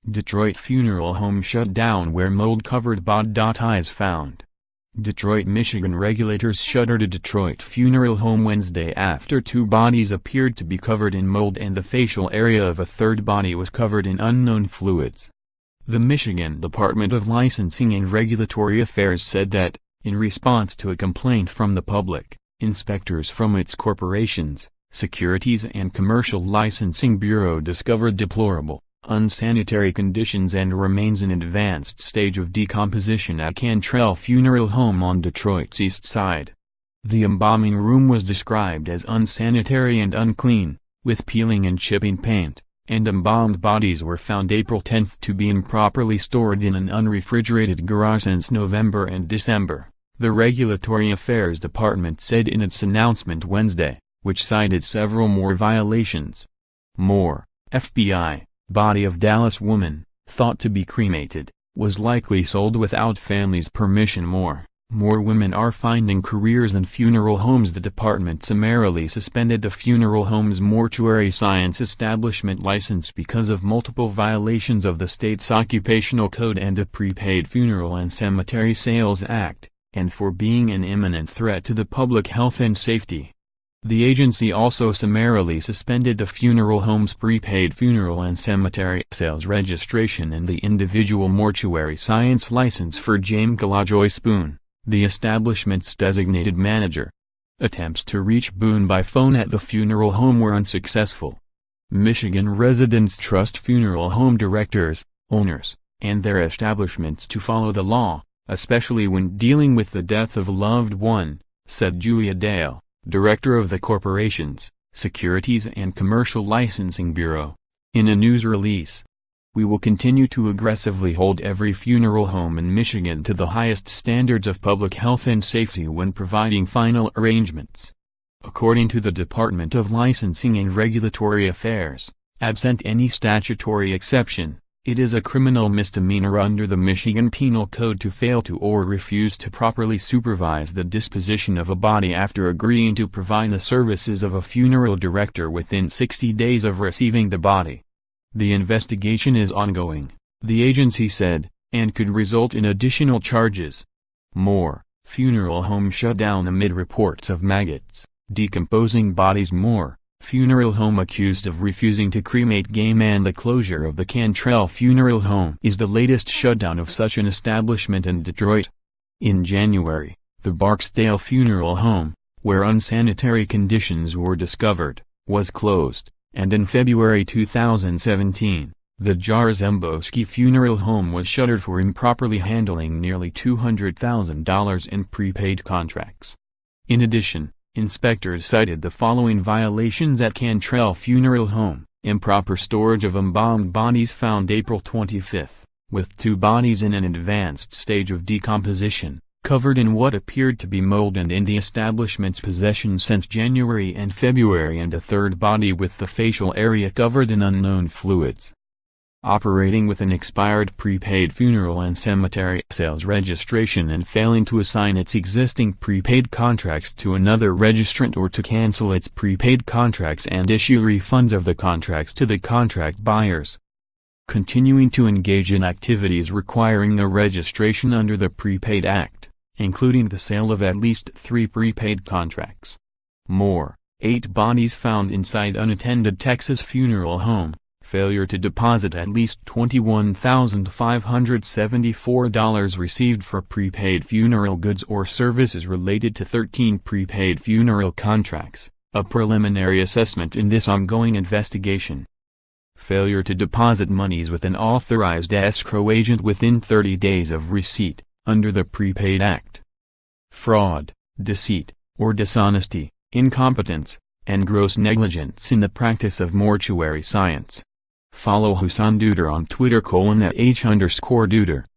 Detroit funeral home shut down where mold-covered bod.ies found. Detroit, Michigan regulators shuttered a Detroit funeral home Wednesday after two bodies appeared to be covered in mold and the facial area of a third body was covered in unknown fluids. The Michigan Department of Licensing and Regulatory Affairs said that, in response to a complaint from the public, inspectors from its corporation's Securities and Commercial Licensing Bureau discovered deplorable, unsanitary conditions and remains in advanced stage of decomposition at Cantrell Funeral Home on Detroit's East Side. The embalming room was described as unsanitary and unclean, with peeling and chipping paint, and embalmed bodies were found April 10 to be improperly stored in an unrefrigerated garage since November and December, the Regulatory Affairs Department said in its announcement Wednesday, which cited several more violations. More, FBI. Body of Dallas woman, thought to be cremated, was likely sold without family's permission. More women are finding careers in funeral homes. The department summarily suspended the funeral home's mortuary science establishment license because of multiple violations of the state's occupational code and the Prepaid Funeral and Cemetery Sales Act, and for being an imminent threat to the public health and safety. The agency also summarily suspended the funeral home's prepaid funeral and cemetery sales registration and the individual mortuary science license for James Joy Spoon, the establishment's designated manager. Attempts to reach Boone by phone at the funeral home were unsuccessful. Michigan residents trust funeral home directors, owners, and their establishments to follow the law, especially when dealing with the death of a loved one, said Julia Dale, director of the corporation's Securities and Commercial Licensing Bureau. In a news release, "We will continue to aggressively hold every funeral home in Michigan to the highest standards of public health and safety when providing final arrangements." According to the Department of Licensing and Regulatory Affairs, absent any statutory exception, it is a criminal misdemeanor under the Michigan Penal Code to fail to or refuse to properly supervise the disposition of a body after agreeing to provide the services of a funeral director within 60 days of receiving the body. The investigation is ongoing, the agency said, and could result in additional charges. More, funeral home shut down amid reports of maggots, decomposing bodies. More, funeral home accused of refusing to cremate gay man. The closure of the Cantrell Funeral Home is the latest shutdown of such an establishment in Detroit. In January, the Barksdale Funeral Home, where unsanitary conditions were discovered, was closed, and in February 2017, the Jarzembowski Funeral Home was shuttered for improperly handling nearly $200,000 in prepaid contracts. In addition, inspectors cited the following violations at Cantrell Funeral Home: improper storage of embalmed bodies found April 25, with two bodies in an advanced stage of decomposition, covered in what appeared to be mold and in the establishment's possession since January and February, and a third body with the facial area covered in unknown fluids. Operating with an expired prepaid funeral and cemetery sales registration and failing to assign its existing prepaid contracts to another registrant or to cancel its prepaid contracts and issue refunds of the contracts to the contract buyers. Continuing to engage in activities requiring a registration under the Prepaid Act, including the sale of at least 3 prepaid contracts. More, 8 bodies found inside unattended Texas funeral home. Failure to deposit at least $21,574 received for prepaid funeral goods or services related to 13 prepaid funeral contracts, a preliminary assessment in this ongoing investigation. Failure to deposit monies with an authorized escrow agent within 30 days of receipt, under the Prepaid Act. Fraud, deceit, or dishonesty, incompetence, and gross negligence in the practice of mortuary science. Follow Husan Duder on Twitter @H_Duder.